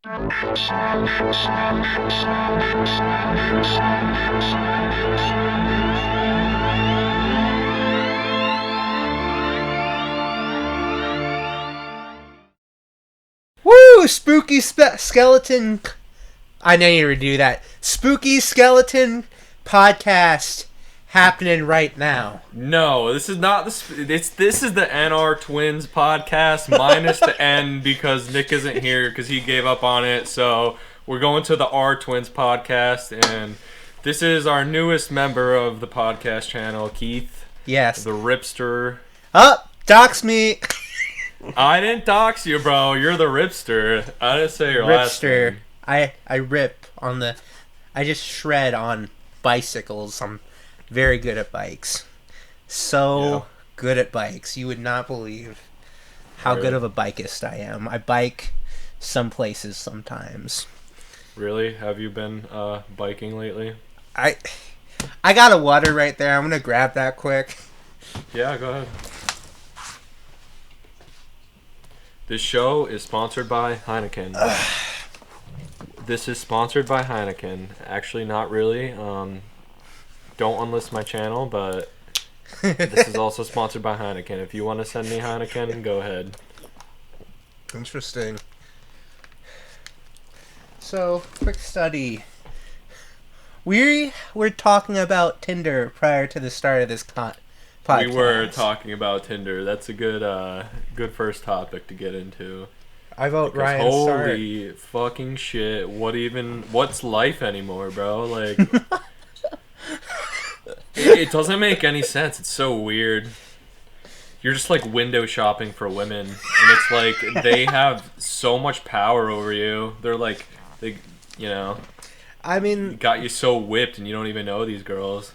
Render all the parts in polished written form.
Woo! Spooky skeleton. I know you would do that. Spooky skeleton podcast happening right now. No, this is not this is the NR Twins podcast minus the N because Nick isn't here because he gave up on it. So we're going to the R Twins podcast, and this is our newest member of the podcast channel, Keith. Yes. The Ripster. Dox me. I didn't dox you, bro. You're the Ripster. I didn't say your last name. I rip on the... I just shred on bicycles. I'm very good at bikes. Good at bikes. You would not believe how good of a bikeist I am. I bike some places sometimes. Really? Have you been biking lately? I got a water right there. I'm going to grab that quick. Yeah, go ahead. This show is sponsored by Heineken. This is sponsored by Heineken. Actually, not really. Don't unlist my channel, but this is also sponsored by Heineken. If you want to send me Heineken, go ahead. Interesting. So, quick study. We were talking about Tinder prior to the start of this podcast. We were talking about Tinder. That's a good first topic to get into. I vote because Ryan holy fucking shit! What's life anymore, bro? Like, it doesn't make any sense. It's so weird. You're just like window shopping for women, and it's like they have so much power over you. They're like I mean, got you so whipped, and you don't even know these girls.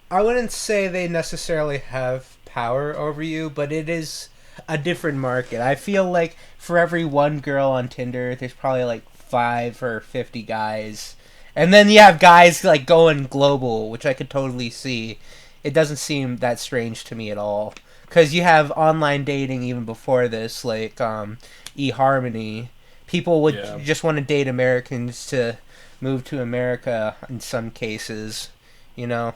I wouldn't say they necessarily have power over you, but it is a different market. I feel like for every one girl on Tinder, there's probably like 5 or 50 guys. And then you have guys like going global, which I could totally see. It doesn't seem that strange to me at all. Because you have online dating even before this, like eHarmony. People would just want to date Americans to move to America in some cases, you know?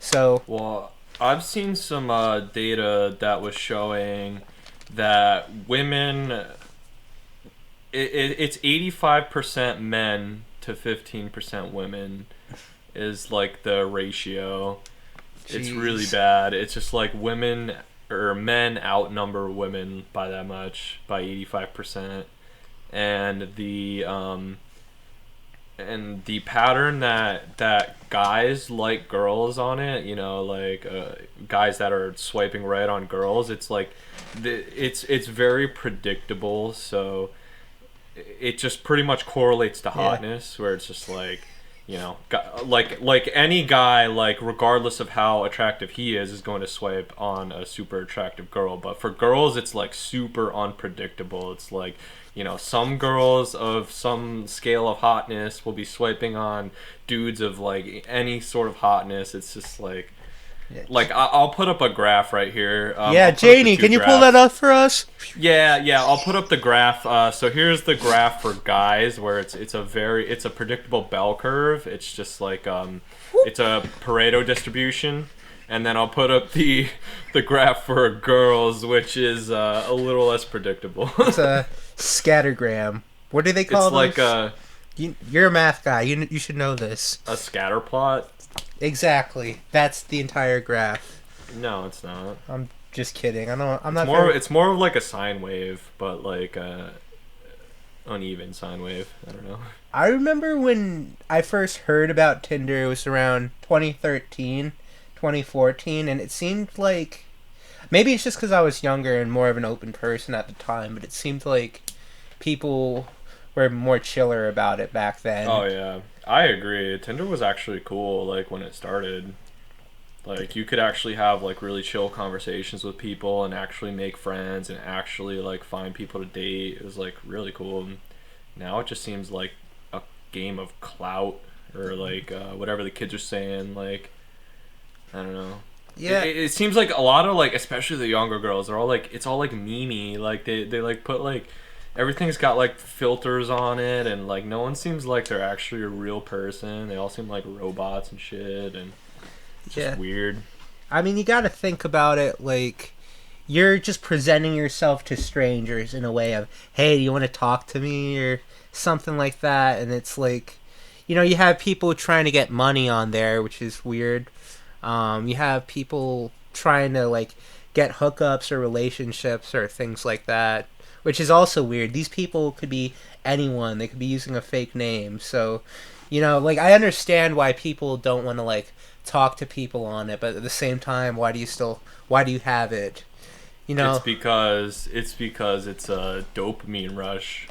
So, well, I've seen some data that was showing that women, it's 85% men to 15% women is like the ratio. Jeez. It's really bad. It's just like women or men outnumber women by that much, by 85%. And the pattern that guys like girls on it, you know, like guys that are swiping right on girls, it's like it's very predictable. So it just pretty much correlates to hotness, where it's just like, you know, like any guy, like regardless of how attractive he is going to swipe on a super attractive girl. But for girls, it's like super unpredictable. It's like, you know, some girls of some scale of hotness will be swiping on dudes of like any sort of hotness. It's just like, I'll put up a graph right here. Janie, can you pull that up for us? Yeah, I'll put up the graph. So here's the graph for guys, where it's a predictable bell curve. It's just like it's a Pareto distribution. And then I'll put up the graph for girls, which is a little less predictable. It's a scattergram. What do they call it? It's like you're a math guy. You should know this. A scatter plot? Exactly. That's the entire graph. No, it's not. I'm just kidding. I'm not. It's more of like a sine wave, but like a uneven sine wave. I don't know. I remember when I first heard about Tinder. It was around 2013. 2014, and it seemed like, maybe it's just because I was younger and more of an open person at the time, but it seemed like people were more chiller about it back then. Oh yeah, I agree. Tinder was actually cool, like when it started. Like you could actually have like really chill conversations with people and actually make friends and actually like find people to date. It was like really cool. Now it just seems like a game of clout, or like whatever the kids are saying, like, I don't know. Yeah. It seems like a lot of, like, especially the younger girls, they're all like, it's all like memey. Like they like put like, everything's got like filters on it, and like no one seems like they're actually a real person. They all seem like robots and shit, and it's just Yeah. weird. I mean, you got to think about it like you're just presenting yourself to strangers in a way of, hey, do you want to talk to me or something like that? And it's like, you have people trying to get money on there, which is weird. You have people trying to like get hookups or relationships or things like that, which is also weird. These people could be anyone. They could be using a fake name. So, like I understand why people don't want to like talk to people on it, but at the same time, why do you have it? It's because it's a dopamine rush.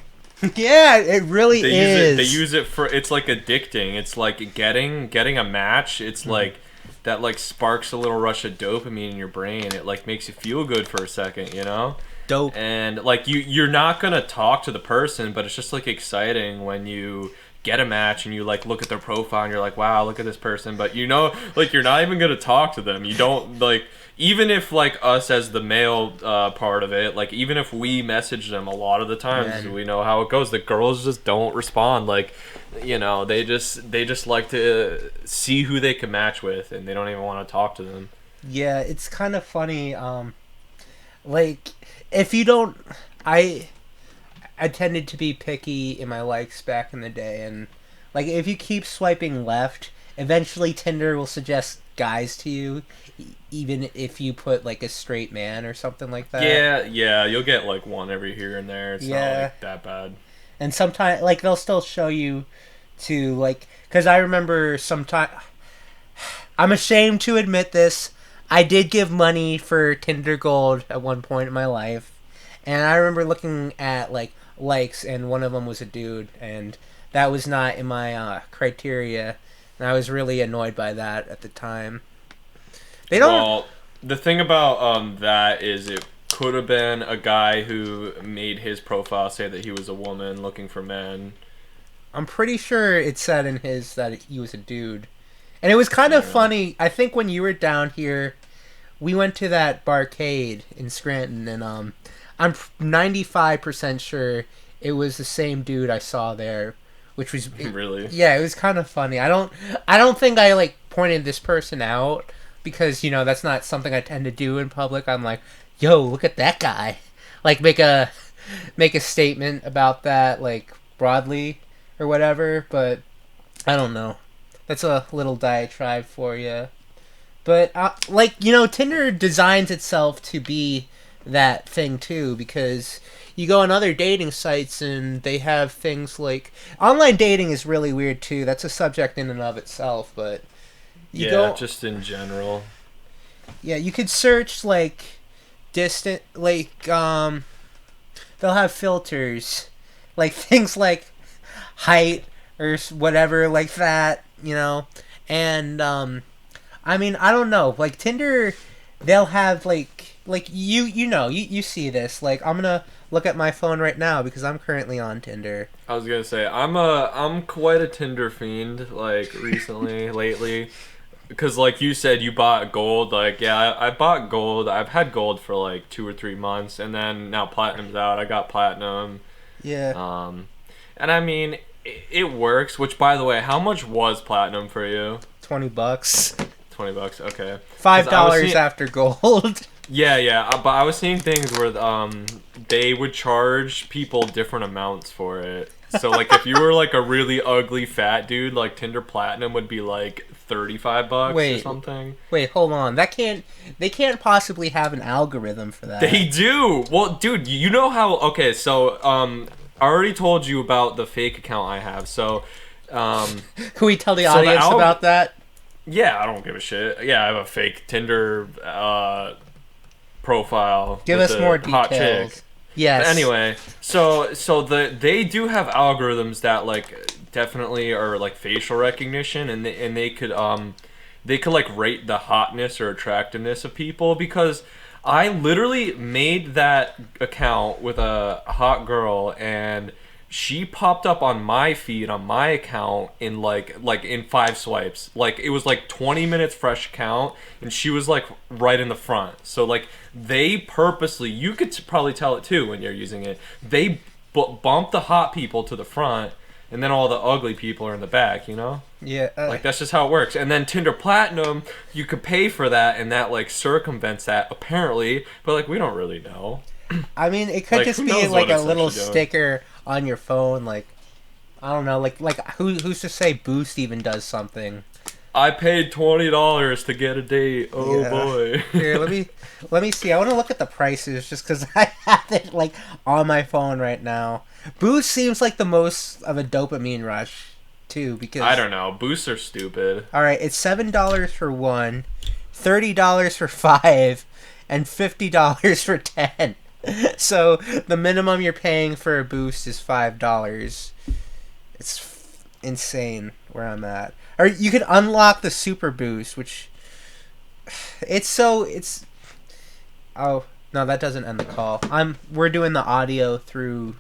Yeah, it really is. They use it for, it's like addicting. It's like getting a match. It's like that like sparks a little rush of dopamine in your brain. It like makes you feel good for a second, you know? Dope. And like you're not gonna talk to the person, but it's just like exciting when you get a match and you like look at their profile and you're like, wow, look at this person. But like you're not even gonna talk to them. You don't like, even if like us as the male part of it, like even if we message them a lot of the times, we know how it goes. The girls just don't respond. Like, they just like to see who they can match with, and they don't even want to talk to them. Yeah, it's kind of funny. Like if you don't, I tended to be picky in my likes back in the day, and like if you keep swiping left, eventually Tinder will suggest guys to you, even if you put like a straight man or something like that. Yeah, you'll get like one every here and there. It's not like that bad. And sometimes like they'll still show you to like, because I remember sometime, I'm ashamed to admit this, I did give money for Tinder Gold at one point in my life, and I remember looking at like likes, and one of them was a dude, and that was not in my criteria, and I was really annoyed by that at the time. They don't. Well, the thing about that is it could have been a guy who made his profile say that he was a woman looking for men. I'm pretty sure it said in his that he was a dude, and it was kind of funny. I think when you were down here, we went to that barcade in Scranton, and I'm 95% sure it was the same dude I saw there, which was Really? Yeah, it was kind of funny. I don't think I like pointed this person out because that's not something I tend to do in public. I'm like, yo, look at that guy, like make a statement about that like broadly or whatever. But I don't know. That's a little diatribe for you. But Tinder designs itself to be that thing too, because you go on other dating sites and they have things like online dating is really weird too. That's a subject in and of itself, but just in general. Yeah, you could search like distant, like they'll have filters, like things like height or whatever like that, and I mean, I don't know, like Tinder, they'll have like you see this, like I'm gonna look at my phone right now because I'm currently on Tinder. I was gonna say I'm quite a Tinder fiend, like recently, lately, because like you said, you bought gold. Like I bought gold. I've had gold for like 2 or 3 months, and then now platinum's out. I got platinum. Yeah. And I mean it works. Which, by the way, how much was platinum for you? $20. $20. Okay. $5 after gold. Yeah, but I was seeing things where they would charge people different amounts for it. So like if you were like a really ugly fat dude, like Tinder Platinum would be like $35 or something. Wait, hold on. They can't possibly have an algorithm for that. They do. Well, dude, you know how? Okay, so I already told you about the fake account I have. So can we tell the audience about that? Yeah, I don't give a shit. Yeah, I have a fake Tinder profile. Give us more details. Hot chick. Yes. But anyway, so they do have algorithms that like definitely are like facial recognition, and they could like rate the hotness or attractiveness of people, because I literally made that account with a hot girl, and she popped up on my feed on my account in like in 5 swipes. Like it was like 20 minutes fresh account, and she was like right in the front. So like they purposely, you could probably tell it too when you're using it, they bump the hot people to the front, and then all the ugly people are in the back. You know. Yeah. Like that's just how it works. And then Tinder Platinum, you could pay for that, and that like circumvents that apparently. But like we don't really know. I mean, it could Like, just who be knows like what a it's little actually doing. sticker on your phone. Like, I don't know. Like who's to say Boost even does something? I paid $20 to get a date. Oh Yeah. boy. Here, let me see. I want to look at the prices just because I have it like on my phone right now. Boost seems like the most of a dopamine rush too because I don't know. Boosts are stupid. all right, it's $7 for one, $30 for five, and $50 for 10. So the minimum you're paying for a Boost is $5. It's insane where I'm at. Or you can unlock the Super Boost, which it's oh no, that doesn't end the call. We're doing the audio through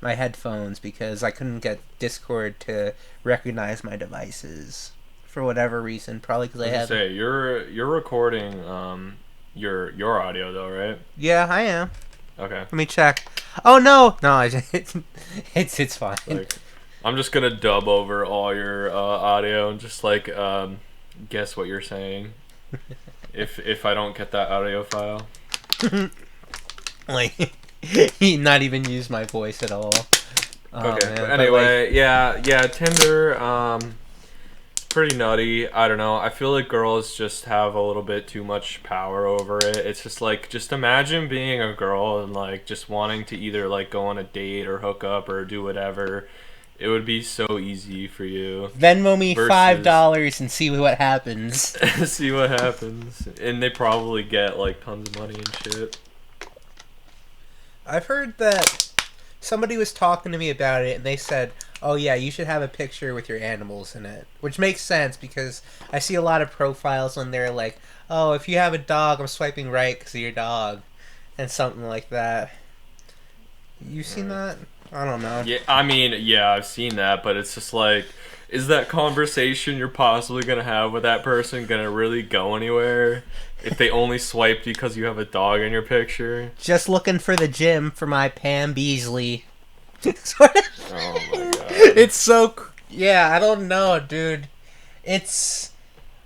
my headphones because I couldn't get Discord to recognize my devices for whatever reason. Probably because I I was have. gonna say you're recording your audio though, right? Yeah, I am. Okay. Let me check. Oh no, it's fine. Like, I'm just gonna dub over all your audio and just like guess what you're saying. If I don't get that audio file. Like he not even use my voice at all. Oh, Okay. man. But But, anyway, like, yeah, Tinder, pretty nutty. I don't know. I feel like girls just have a little bit too much power over it. It's just like, just imagine being a girl and like just wanting to either like go on a date or hook up or do whatever. It would be so easy for you. Venmo me Versus- $5 and see what happens. See what happens. And they probably get like tons of money and shit. I've heard that somebody was talking to me about it and they said, oh yeah, you should have a picture with your animals in it. Which makes sense because I see a lot of profiles when they're like, oh, if you have a dog, I'm swiping right because of your dog. And something like that. You seen that? I don't know. Yeah, I mean, yeah, I've seen that, but it's just like, is that conversation you're possibly gonna have with that person gonna really go anywhere if they only swiped because you have a dog in your picture? Just looking for the gym for my Pam Beasley. Sort of. Oh my god. It's so... Yeah, I don't know, dude. It's...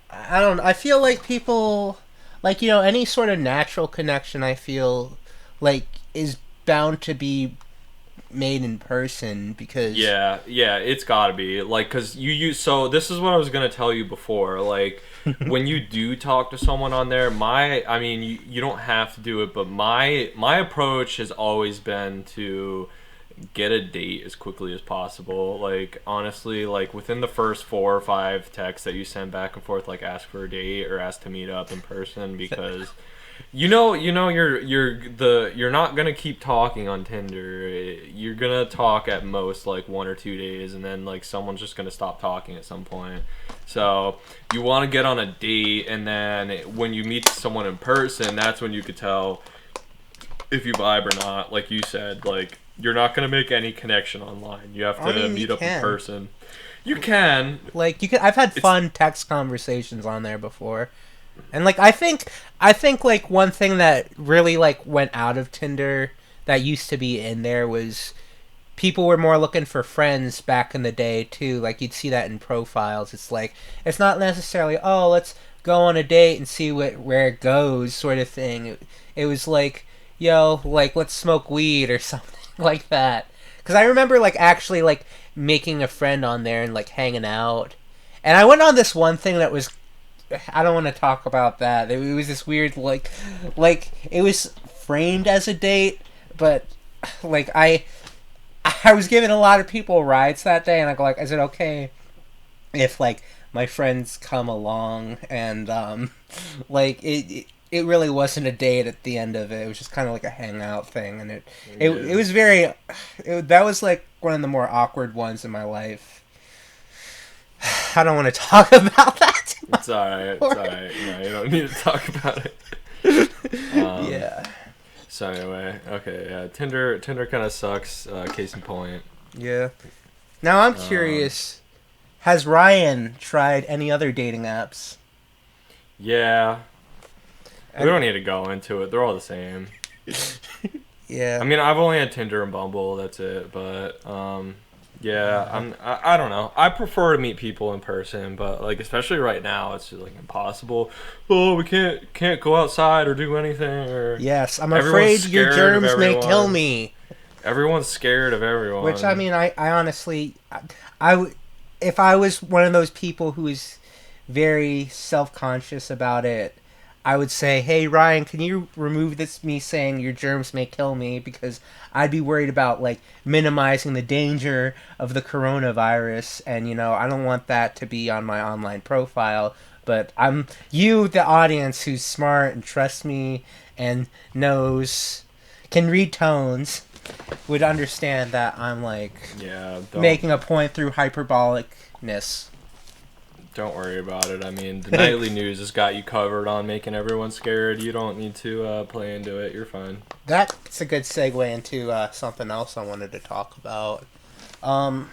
I feel like people... Like, you know, any sort of natural connection, I feel like, is bound to be made in person because Yeah, it's gotta be like, cause you use. So this is what I was gonna tell you before. Like, when you do talk to someone on there, I mean, you don't have to do it, but my approach has always been to get a date as quickly as possible. Like, honestly, like within the first 4 or 5 texts that you send back and forth, like ask for a date or ask to meet up in person because. You know, you're not gonna keep talking on Tinder. You're gonna talk at most like 1 or 2 days, and then like someone's just gonna stop talking at some point. So you want to get on a date, and then when you meet someone in person, that's when you could tell if you vibe or not. Like you said, like you're not gonna make any connection online. You have to meet up in person. You can. Like you can. I've had fun text conversations on there before. And like I think like one thing that really like went out of Tinder that used to be in there was people were more looking for friends back in the day too. Like you'd see that in profiles. It's like it's not necessarily let's go on a date and see where it goes sort of thing. It was like like let's smoke weed or something like that. Because I remember like actually like making a friend on there and like hanging out. And I went on this one thing that was. I don't want to talk about that. It was this weird, like it was framed as a date, but like I was giving a lot of people rides that day, and I go like, is it okay if like my friends come along? And like it really wasn't a date at the end of it. It was just kind of like a hangout thing, and it was very that was like one of the more awkward ones in my life. I don't want to talk about that too much. It's alright. It's alright. No, you don't need to talk about it. Yeah. So anyway, okay, yeah, Tinder kind of sucks. Case in point. Yeah. Now I'm curious. Has Ryan tried any other dating apps? Yeah. We don't need to go into it. They're all the same. Yeah. I mean, I've only had Tinder and Bumble. That's it. But yeah, I don't know. I prefer to meet people in person, but like especially right now, it's just like impossible. Oh, we can't go outside or do anything. Or Yes, I'm everyone's afraid your scared of germs may kill everyone. me. Everyone's scared of Which I everyone. mean, I honestly, if I was one of those people who is very self-conscious about it, I would say, "Hey Ryan, can you remove this me saying your germs may kill me because I'd be worried about like minimizing the danger of the coronavirus and I don't want that to be on my online profile, but I'm you the audience who's smart and trusts me and knows can read tones would understand that I'm like Yeah, making a point through hyperbolicness." don't worry about it. I mean, the nightly news has got you covered on making everyone scared. You don't need to play into it. You're fine. That's a good segue into something else I wanted to talk about. Um,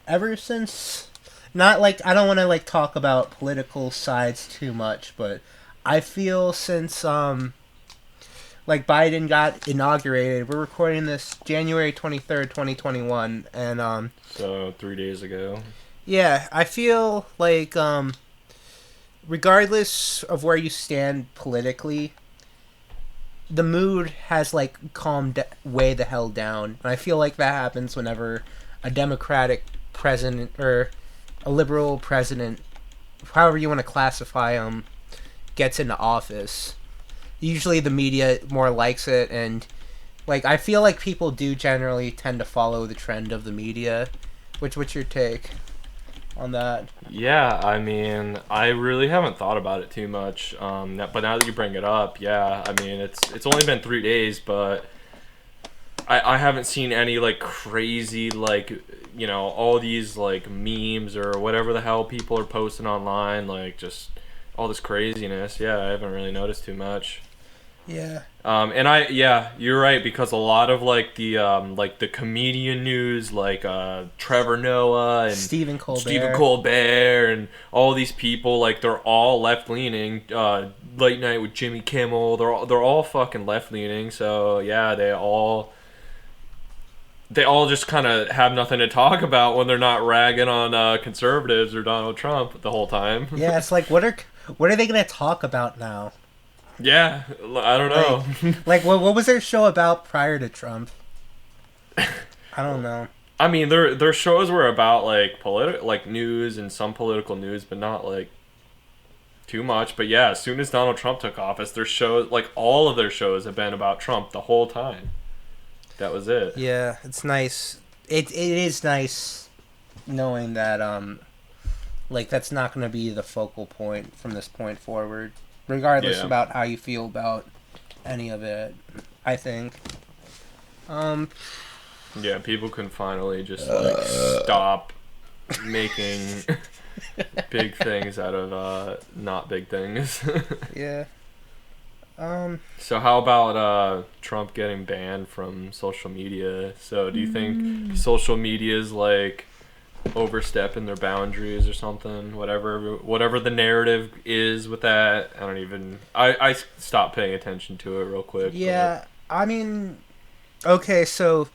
Ever since, not like I don't want to like talk about political sides too much, but I feel since like Biden got inaugurated, we're recording this January 23rd, 2021, and So 3 days ago. yeah, I feel like regardless of where you stand politically, the mood has like calmed way the hell down. And I feel like that happens whenever a Democratic president or a liberal president, however you want to classify them, gets into office. Usually the media more likes it, and like I feel like people do generally tend to follow the trend of the media. What's your take on that? Yeah, I mean, I really haven't thought about it too much. But now that you bring it up, yeah, I mean, it's only been 3 days, but I haven't seen any like crazy like all these like memes or whatever the hell people are posting online, like just all this craziness. Yeah, I haven't really noticed too much. Yeah. And yeah, you're right because a lot of like the comedian news, like Trevor Noah and Stephen Stephen Colbert. Colbert and all these people, like they're all left leaning. Late Night with Jimmy Kimmel, they're all fucking left leaning. So yeah, they all just kind of have nothing to talk about when they're not ragging on conservatives or Donald Trump the whole time. Yeah, it's like what are they gonna talk about now? Yeah, I don't Like, know. what was their show about prior to Trump? I don't know. I mean, their shows were about like like news and some political news, but not like too much. But yeah, as soon as Donald Trump took office, their shows, like all of their shows, have been about Trump the whole time. That was it. Yeah, it's nice. It is nice knowing that like that's not going to be the focal point from this point forward, regardless Yeah. about how you feel about any of it. I think. Um. Yeah, people can finally just like stop making big things out of not big things. Yeah. Um. So how about Trump getting banned from social media? So do you think social media is like overstepping their boundaries or something? Whatever the narrative is with that, I stopped paying attention to it real quick. Yeah. I mean. Okay, so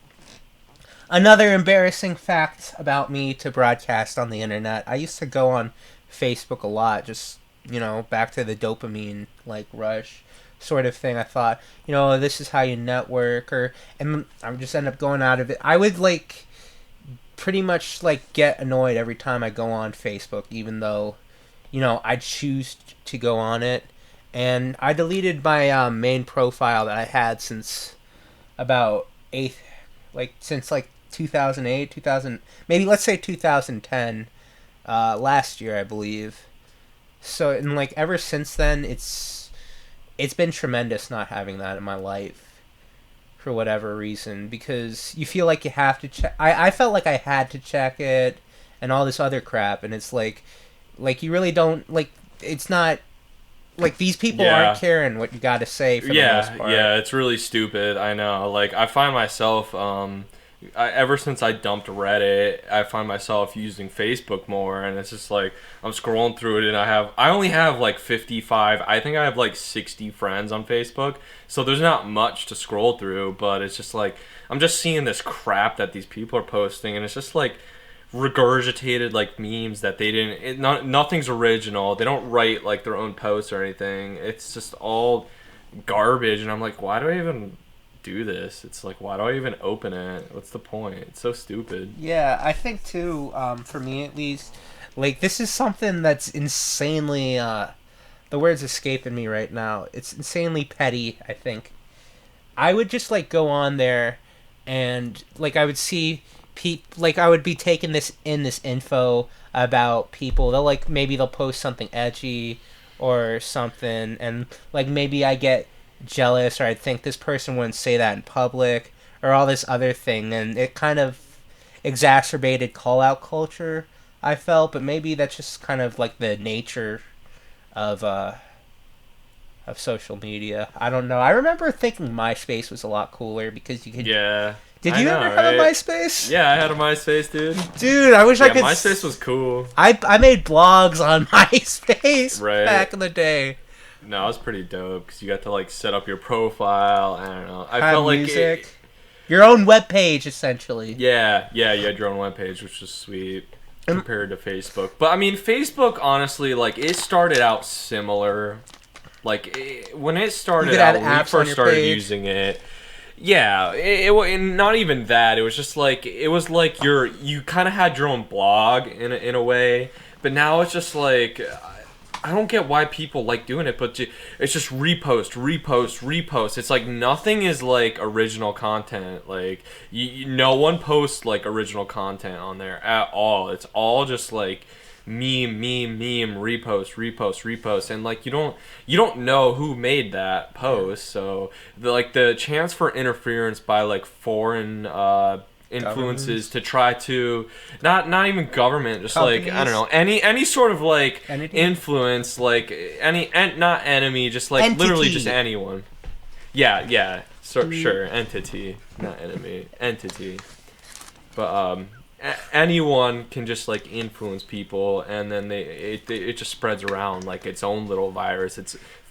another embarrassing fact about me to broadcast on the internet. I used to go on Facebook a lot, just, back to the dopamine, like, rush sort of thing. I thought, this is how you network, and I would just end up going out of it. I would, like, pretty much, like, get annoyed every time I go on Facebook, even though, I choose to go on it. And I deleted my main profile that I had since about eighth, like, since, like, 2008, 2000, maybe let's say 2010, last year I believe. So and like ever since then, it's been tremendous not having that in my life for whatever reason because you feel like you have to check. I felt like I had to check it and all this other crap, and it's like you really don't like. It's not like these people Yeah. aren't caring what you got to say for the most part. Yeah, it's really stupid. I know. Like I find myself ever since I dumped Reddit, I find myself using Facebook more, and it's just like I'm scrolling through it, and I only have like 55. I think I have like 60 friends on Facebook, so there's not much to scroll through. But it's just like I'm just seeing this crap that these people are posting, and it's just like regurgitated like memes that they didn't. Nothing's original. They don't write like their own posts or anything. It's just all garbage, and I'm like, why do I even do this? It's like, why do I even open it? What's the point? It's so stupid. Yeah, I think too, for me at least, like this is something that's insanely the word's escaping me right now. It's insanely petty, I think. I would just like go on there and like I would see like I would be taking this info about people. They'll like maybe they'll post something edgy or something, and like maybe I get jealous or I think this person wouldn't say that in public or all this other thing, and it kind of exacerbated call out culture. I felt, but maybe that's just kind of like the nature of social media. I don't know. I remember thinking MySpace was a lot cooler because you could. Yeah. Did you ever have a MySpace? Yeah, I had a MySpace, dude. Dude, I wish I could. MySpace was cool. I made blogs on MySpace back in the day. No, it was pretty dope because you got to like set up your profile. I don't know. I have felt like music. Your own webpage, essentially. Yeah, you had your own webpage, which was sweet compared to Facebook. But I mean, Facebook, honestly, like it started out similar. Like when it started out, when we first started using it. Yeah, it not even that. It was just like you kind of had your own blog in a way, but now it's just like I don't get why people like doing it, but it's just repost. It's like nothing is like original content. Like no one posts like original content on there at all. It's all just like meme, repost, and like you don't know who made that post. So the chance for interference by like foreign influences to try to not even government, just companies, like I don't know, any sort of like entity? influence, like not enemy, just like entity. Literally just anyone. Yeah, sure, entity, not enemy, entity, but anyone can just like influence people, and then it just spreads around like its own little virus.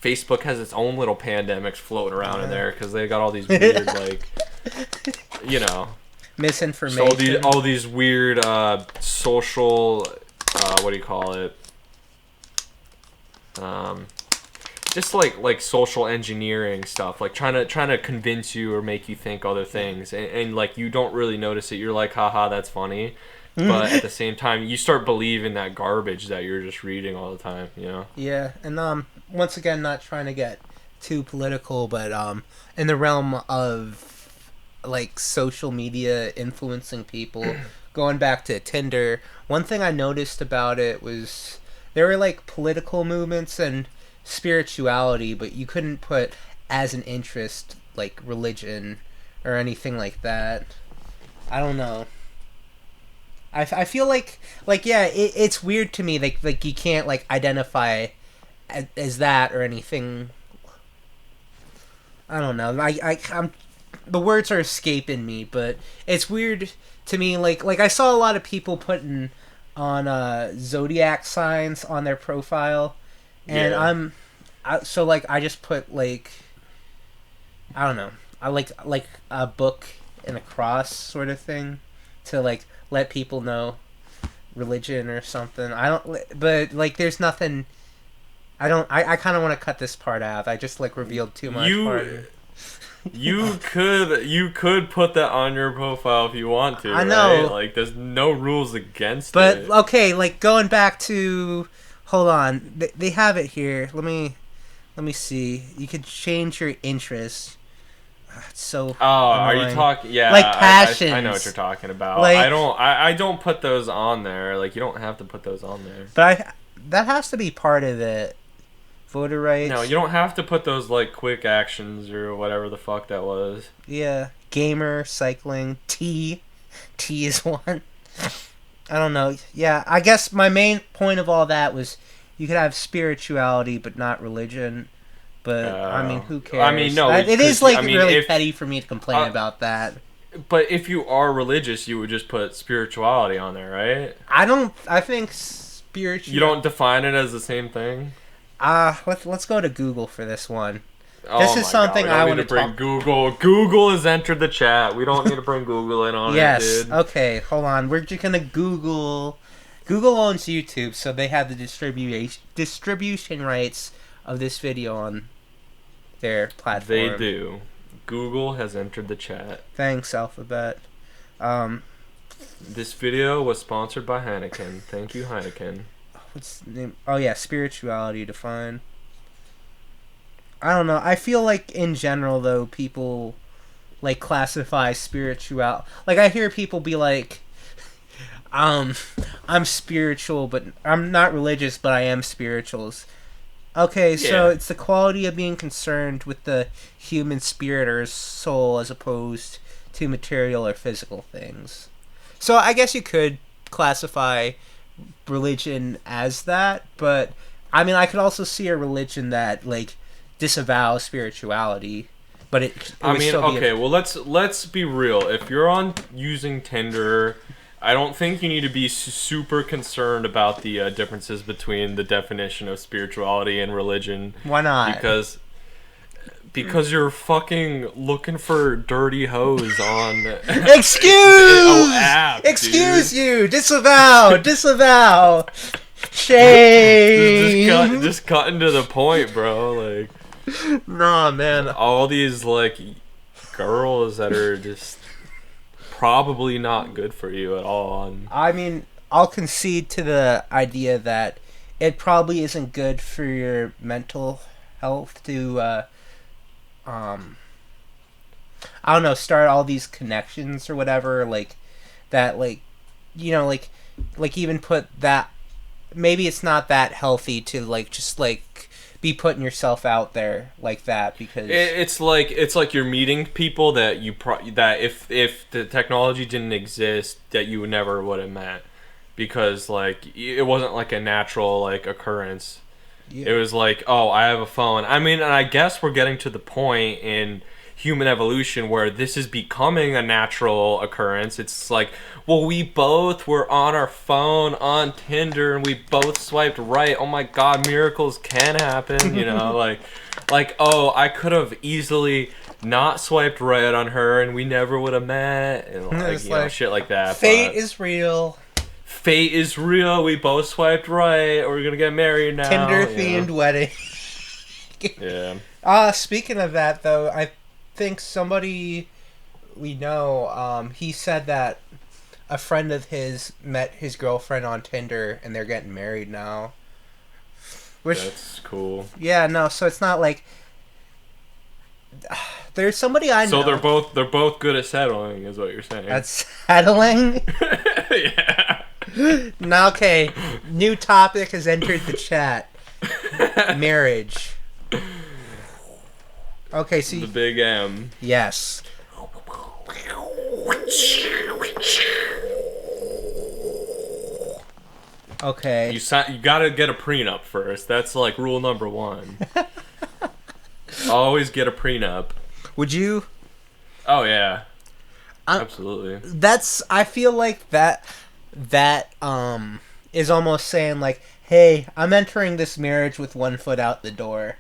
Facebook has its own little pandemics floating around in there because they got all these weird like misinformation. So all these weird social what do you call it? Just like social engineering stuff, like trying to convince you or make you think other things, and like you don't really notice it. You're like, haha, that's funny, but at the same time, you start believing that garbage that you're just reading all the time. Yeah, and once again, not trying to get too political, but in the realm of like social media influencing people, going back to Tinder, one thing I noticed about it was there were like political movements and spirituality, but you couldn't put as an interest like religion or anything like that. I don't know. I feel like yeah, it's weird to me like you can't like identify as that or anything. I don't know. I'm the words are escaping me, but it's weird to me. Like I saw a lot of people putting on zodiac signs on their profile. And yeah. So I just put like, I don't know, I like a book and a cross sort of thing to like let people know religion or something. But like there's nothing. I kind of want to cut this part out. I just like revealed too much. You could put that on your profile if you want to. I know. Right? Like there's no rules against But it. okay, like going back to. Hold on, they have it here. Let me see. You could change your interest. It's so. Oh, annoying. are you talking? Yeah, like passions. I know what you're talking about. Like, I don't put those on there. Like you don't have to put those on there. But that has to be part of it. Voter rights. No, you don't have to put those like quick actions or whatever the fuck that was. Yeah, gamer, cycling, T is one. I don't know. Yeah, I guess my main point of all that was you could have spirituality but not religion. But I mean, who cares? I mean, no. It is like really petty for me to complain about that. But if you are religious, you would just put spirituality on there, right? I think You spiritual. don't define it as the same thing. Let's go to Google for this one. This Oh is my god, something we I don't need want to to bring talk. Google. Google has entered the chat. We don't need to bring Google in on it, Yes. dude. Okay. Hold on. We're just gonna Google. Google owns YouTube, so they have the distribution rights of this video on their They platform. do. Google has entered the chat. Thanks, Alphabet. Um, This video was sponsored by Heineken. Thank you, Heineken. what's the name? Oh yeah, spirituality defined. I don't know. I feel like in general though, people like classify spiritual. Like I hear people be like, um, I'm spiritual, but I'm not religious, but I am spirituals. Okay, so Yeah. it's the quality of being concerned with the human spirit or soul as opposed to material or physical things. So I guess you could classify religion as that, but I mean, I could also see a religion that like disavows spirituality, but it I would mean, still be okay, well let's be real. If you're on using Tinder, I don't think you need to be super concerned about the differences between the definition of spirituality and religion why not? because you're fucking looking for dirty hoes on Excuse, app, excuse dude. you, disavow, shame. Just cutting to the point, bro. Like Nah, man. all these like girls that are just probably not good for you at all. And I mean, I'll concede to the idea that it probably isn't good for your mental health to, um, I don't know, start all these connections or whatever, like that, like, like even put that. Maybe it's not that healthy to like just like be putting yourself out there like that because it's like you're meeting people that that if the technology didn't exist, that you never would have met, because like it wasn't like a natural like occurrence. yeah. It was like, oh, I have a phone. I mean, and I guess we're getting to the point in human evolution where this is becoming a natural occurrence. It's like, well, we both were on our phone on Tinder and we both swiped right. Oh my god, miracles can happen, you know, like oh, I could have easily not swiped right on her and we never would have met, and like, It's you know, like, shit like that. fate But is real. fate is real. We both swiped right. We're gonna get married now. Tinder you themed know? wedding. Yeah. Speaking of that though, I think somebody we know, he said that a friend of his met his girlfriend on Tinder and they're getting married now. Which, That's cool. yeah, no, so it's not like there's somebody I know. So they're both good at settling, is what you're saying. That's settling. Yeah. Now, okay, new topic has entered the chat. Marriage. Okay, so The big M. yes. Okay. You gotta get a prenup first. That's like rule number one. Always get a prenup. Would you? Oh yeah. Uh, Absolutely. That's. I feel like that is almost saying like, hey, I'm entering this marriage with one foot out the door.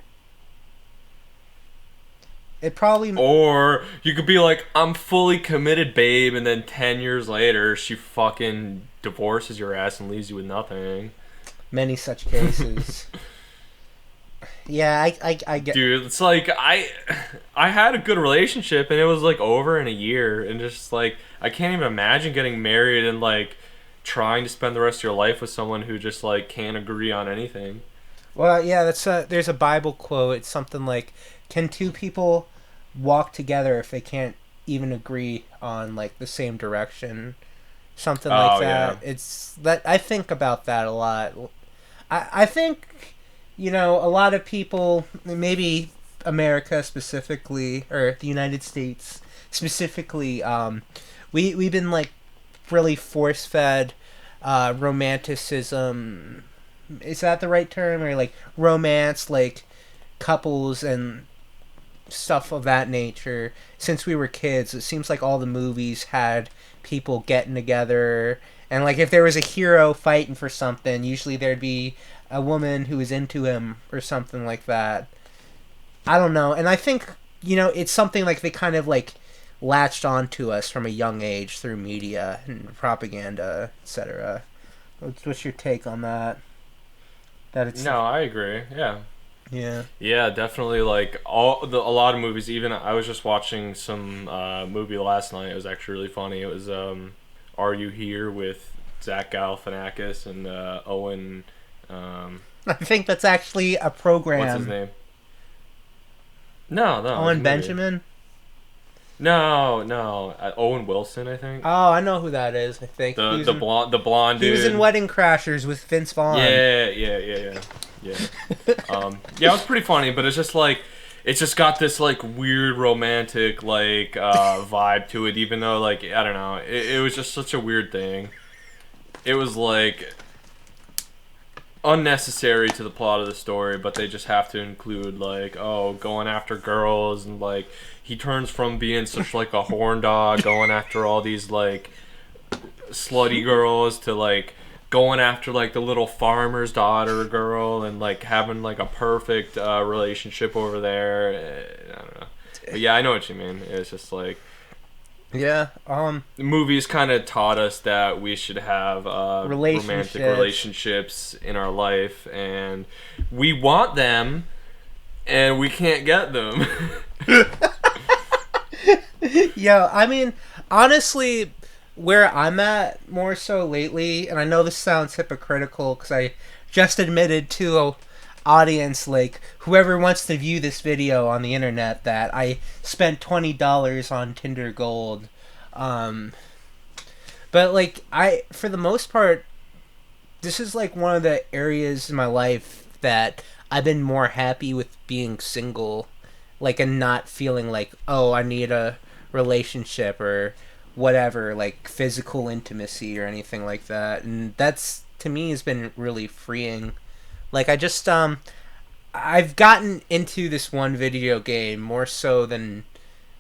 It probably Or you could be like, I'm fully committed, babe, and then 10 years later, she fucking divorces your ass and leaves you with nothing. many such cases. Yeah, I get. Dude, it's like I had a good relationship and it was like over in a year, and just like I can't even imagine getting married and like trying to spend the rest of your life with someone who just like can't agree on anything. Well, yeah, there's a Bible quote. It's something like, "Can two people walk together if they can't even agree on like the same direction?" Something like Oh, that. yeah. It's that I think about that a lot. I think, a lot of people, maybe America specifically, or the United States specifically, we've been like really force fed romanticism. Is that the right term? Or like romance, like couples and stuff of that nature since we were kids. It seems like all the movies had people getting together, and like if there was a hero fighting for something, usually there'd be a woman who was into him or something like that. I don't know, and I think it's something like they kind of like latched onto us from a young age through media and propaganda, etc. What's your take on that? That it's No, I agree. Yeah. yeah. Yeah, definitely. Like a lot of movies. Even I was just watching some movie last night. It was actually really funny. It was "Are You Here" with Zach Galifianakis and Owen. I think that's actually a program. What's his name? No, no. Owen Benjamin. No. Owen Wilson, I think. Oh, I know who that is. I think The blonde dude. He was in Wedding Crashers with Vince Vaughn. Yeah. Yeah, it was pretty funny, but it's just like it's just got this like weird romantic like vibe to it, even though like I don't know, it was just such a weird thing. It was like unnecessary to the plot of the story, but they just have to include like going after girls, and like he turns from being such like a horn dog going after all these like slutty girls to like going after like the little farmer's daughter girl, and like having like a perfect relationship over there. I don't know, but yeah, I know what you mean. It's just like yeah, the movies kind of taught us that we should have romantic relationships in our life, and we want them, and we can't get them. Yeah, I mean, honestly, where I'm at more so lately, and I know this sounds hypocritical because I just admitted to a audience, like whoever wants to view this video on the internet, that I spent $20 on Tinder Gold. But like for the most part, this is like one of the areas in my life that I've been more happy with being single, like, and not feeling like, oh, I need a relationship or whatever, like physical intimacy or anything like that. And that's, to me, has been really freeing. Like, I just I've gotten into this one video game more so than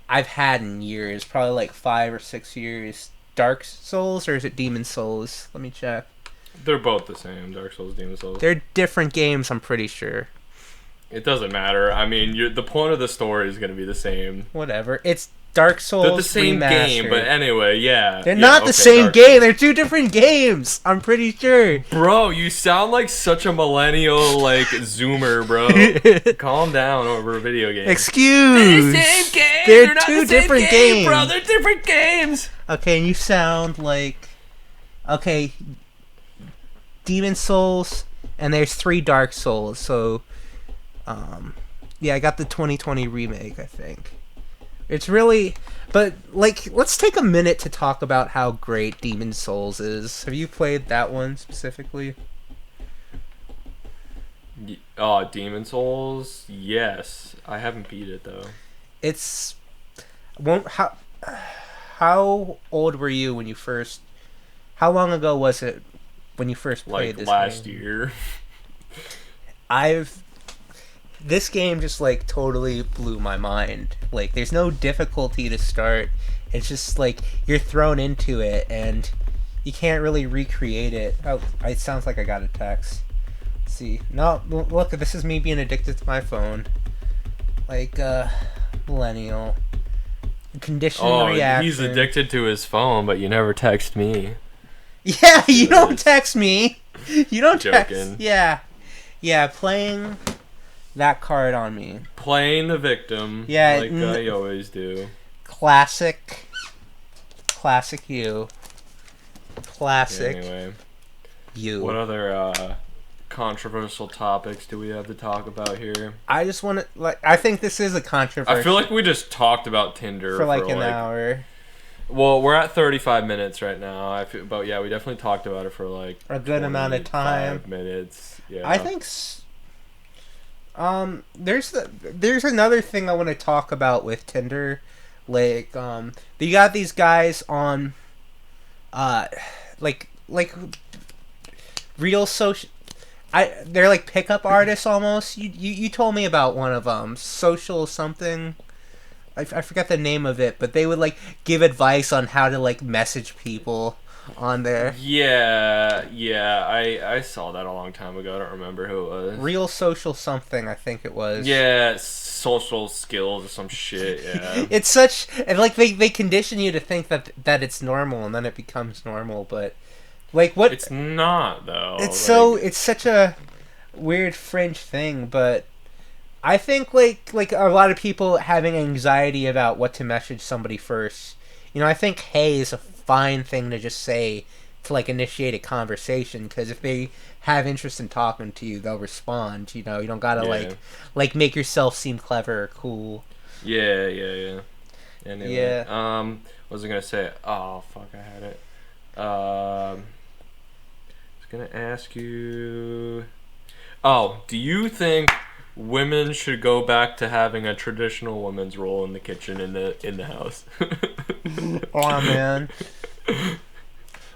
I've had in years, probably like 5 or 6 years. Dark Souls, or is it Demon Souls? Let me check. They're both the same, Dark Souls, Demon Souls. They're different games, I'm pretty sure. It doesn't matter. I mean, the point of the story is going to be the same. Whatever. It's Dark Souls They're the same remastered. game, but anyway, yeah. They're not the same Dark game. They're two different games. I'm pretty sure. Bro, you sound like such a millennial, like, zoomer, bro. Calm down over a video game. Excuse. They're the same game. They're not two the same different game, games. bro. They're different games. Okay, and you sound like... Okay, Demon Souls, and there's 3 Dark Souls, so... yeah, I got the 2020 remake, I think. It's really... But, like, let's take a minute to talk about how great Demon Souls is. Have you played that one specifically? Demon Souls? Yes. I haven't beat it, though. It's... How old were you when you first... How long ago was it when you first played this game? Like, last year. This game just, like, totally blew my mind. Like, there's no difficulty to start. It's just, like, you're thrown into it, and you can't really recreate it. Oh, it sounds like I got a text. Let's see. No, look, this is me being addicted to my phone. Like, millennial. Conditioned reaction. He's addicted to his phone, but you never text me. Yeah, you don't text me. You don't text. Joking. Yeah, playing that card on me. Playing the victim. Yeah, like I always do. Classic you. Classic Anyway, you. what other controversial topics do we have to talk about here? I just want to, like, I think this is a controversial. I feel like we just talked about Tinder for like an hour. Well, we're at 35 minutes right now. But yeah, we definitely talked about it for like a good amount of time. 5 minutes. Yeah. I think. There's another thing I want to talk about with Tinder, like you got these guys on, like real social. they're like pickup artists almost. You told me about one of them, social something. I forgot the name of it, but they would like give advice on how to like message people on there. Yeah, I saw that a long time ago. I don't remember who it was. Real social something, I think it was. Yeah, social skills or some shit. Yeah. It's such, and like they condition you to think that it's normal, and then it becomes normal. But like what? It's not though. It's such a weird fringe thing, but I think like a lot of people having anxiety about what to message somebody first. I think hey is a fine thing to just say to like initiate a conversation, because if they have interest in talking to you, they'll respond. You don't gotta like make yourself seem clever or cool. Yeah. Anyway, Yeah. what was I gonna say? Oh fuck, I had it. I was gonna ask you. Oh, do you think women should go back to having a traditional woman's role in the kitchen in the house? Oh man.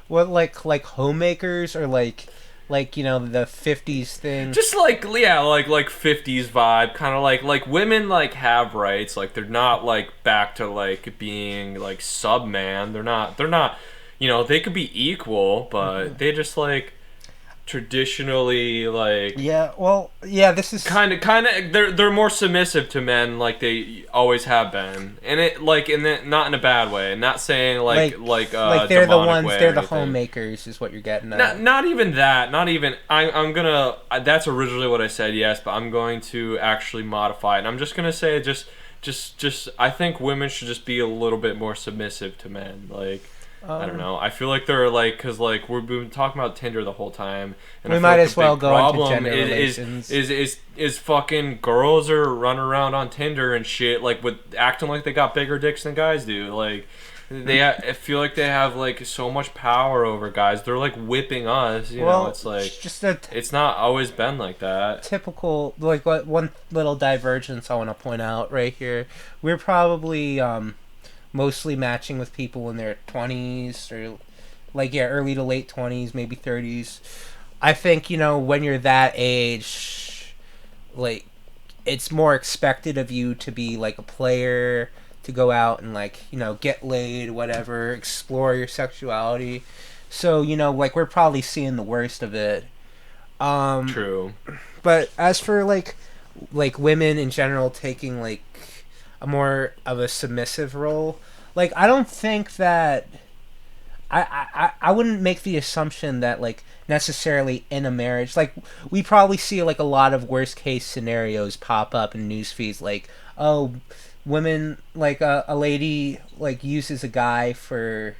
What like homemakers, or like the 50s thing? Just like like 50s vibe, kind of like women like have rights, like they're not like back to like being like sub man. They're not they could be equal, but they just like traditionally like this is kind of they're more submissive to men, like they always have been, and it like not in a bad way, not saying like they're the demonic ones, way they're or the anything. homemakers is what you're getting at. Not even that, not even I'm gonna that's originally what I said, yes, but I'm going to actually modify it, and I'm just gonna say just I think women should just be a little bit more submissive to men, like I don't know. I feel like they're like, because like we've been talking about Tinder the whole time, and we I feel might like as well go into gender is, relations. is fucking girls are running around on Tinder and shit, like with acting like they got bigger dicks than guys do. Like I feel like they have like so much power over guys. They're like whipping us. You know, it's like it's not always been like that. Typical, like one little divergence I want to point out right here. We're probably mostly matching with people in their 20s, or early to late 20s, maybe 30s. I think when you're that age, like it's more expected of you to be like a player, to go out and get laid, whatever, explore your sexuality. So like we're probably seeing the worst of it. True. But as for like women in general taking like a more of a submissive role, like I don't think that I wouldn't make the assumption that like necessarily in a marriage, like we probably see like a lot of worst case scenarios pop up in news feeds, like women, like a lady like uses a guy for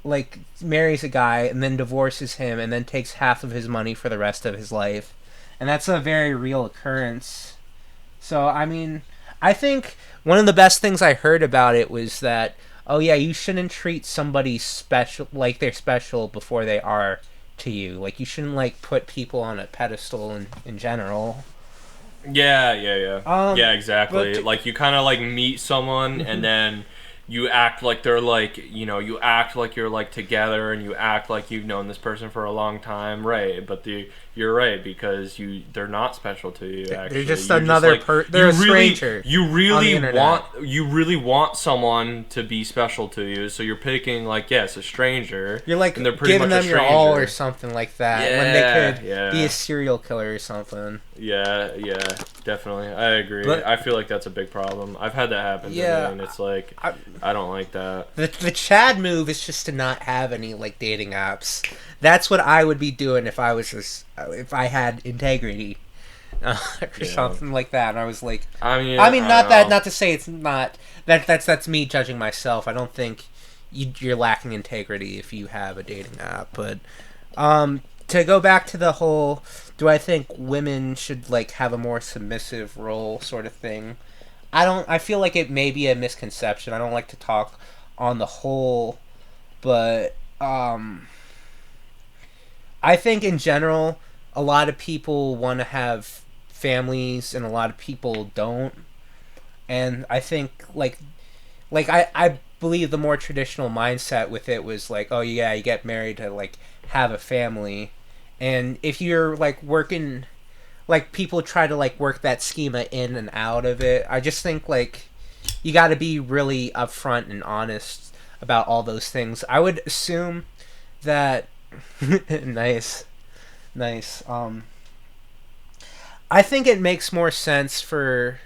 like marries a guy and then divorces him and then takes half of his money for the rest of his life, and that's a very real occurrence. So I mean, I think one of the best things I heard about it was that, oh yeah, you shouldn't treat somebody special like they're special before they are to you. Like you shouldn't like put people on a pedestal in general. Yeah, exactly. Like you kind of like meet someone and then you act like they're like, you act like you're like together, and you act like you've known this person for a long time, right? But you're right, because they're not special to you. Actually, they're just another they're a stranger. You really want someone to be special to you, so you're picking like, yes, a stranger. You're like and they're pretty giving much them a your stranger. all or something like that, when they could Yeah. be a serial killer or something. Yeah, definitely. I agree. But I feel like that's a big problem. I've had that happen to me, and it's like I don't like that. The Chad move is just to not have any like dating apps. That's what I would be doing if I was if I had integrity, or something like that. And I was like, I mean, not to say it's not that's me judging myself. I don't think you're lacking integrity if you have a dating app. But to go back to the whole, do I think women should like have a more submissive role sort of thing? I feel like it may be a misconception. I don't like to talk on the whole, but I think in general, a lot of people want to have families and a lot of people don't. And I think I believe the more traditional mindset with it was like, oh yeah, you get married to like have a family. And if you're like working, like people try to like work that schema in and out of it, I just think like you got to be really upfront and honest about all those things. I would assume that nice, nice. I think it makes more sense for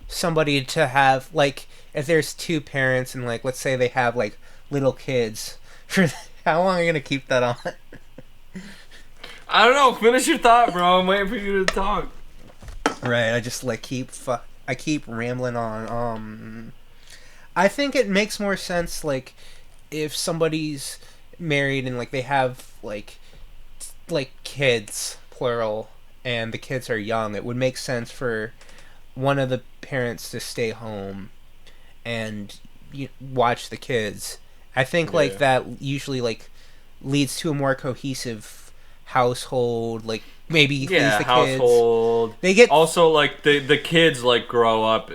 somebody to have like if there's two parents and like let's say they have like little kids. For how long are you gonna keep that on? I don't know. Finish your thought, bro. I'm waiting for you to talk. Right. I just like I keep rambling on. I think it makes more sense like if somebody's married and like they have like kids plural and the kids are young, it would make sense for one of the parents to stay home and watch the kids. I think like that usually like leads to a more cohesive household, like maybe leaves the household. Kids. They get also like the kids like grow up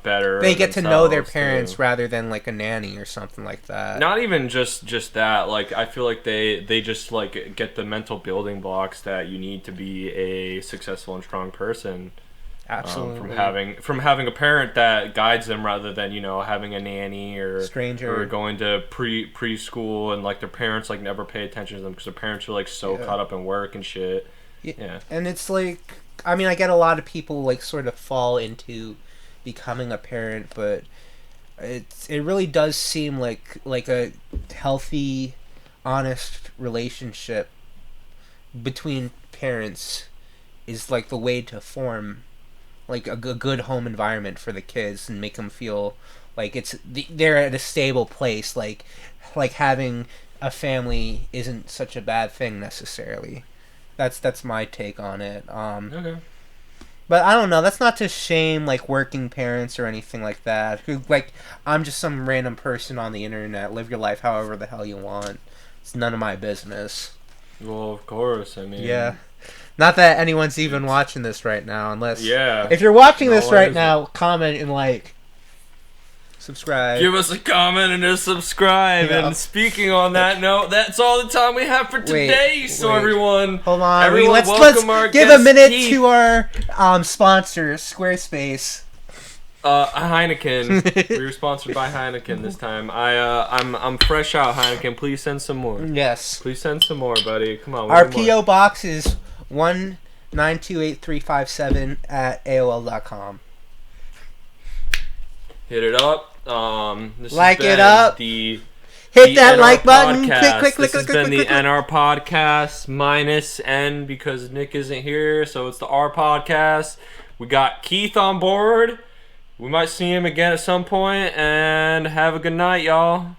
better. They get to know their parents rather than like a nanny or something like that. Not even just that. Like I feel like they just like get the mental building blocks that you need to be a successful and strong person. Absolutely. From having a parent that guides them rather than having a nanny or stranger or going to preschool and like their parents like never pay attention to them because their parents are like so caught up in work and shit. Yeah. And it's like, I mean, I get a lot of people like sort of fall into becoming a parent, but it really does seem like a healthy, honest relationship between parents is like the way to form like a good home environment for the kids and make them feel like they're at a stable place. Like having a family isn't such a bad thing necessarily. That's my take on it. Okay. But I don't know. That's not to shame like working parents or anything like that. Who like I'm just some random person on the internet. Live your life however the hell you want. It's none of my business. Well, of course. I mean. Yeah. Not that anyone's even watching this right now, unless if you're watching this right now, comment and like, subscribe. Give us a comment and a subscribe. Yeah. And speaking on that note, that's all the time we have for today. Everyone, hold on. Everyone, Let's give a minute to our sponsor, Squarespace. Heineken. We were sponsored by Heineken this time. I'm fresh out, Heineken. Please send some more. Yes. Please send some more, buddy. Come on. Our PO box is 1928357 at AOL.com. Hit it up. This like has been it up. Hit that NR like button. Podcast. Click. This has been the NR podcast minus N because Nick isn't here, so it's the R podcast. We got Keith on board. We might see him again at some point, and have a good night, y'all.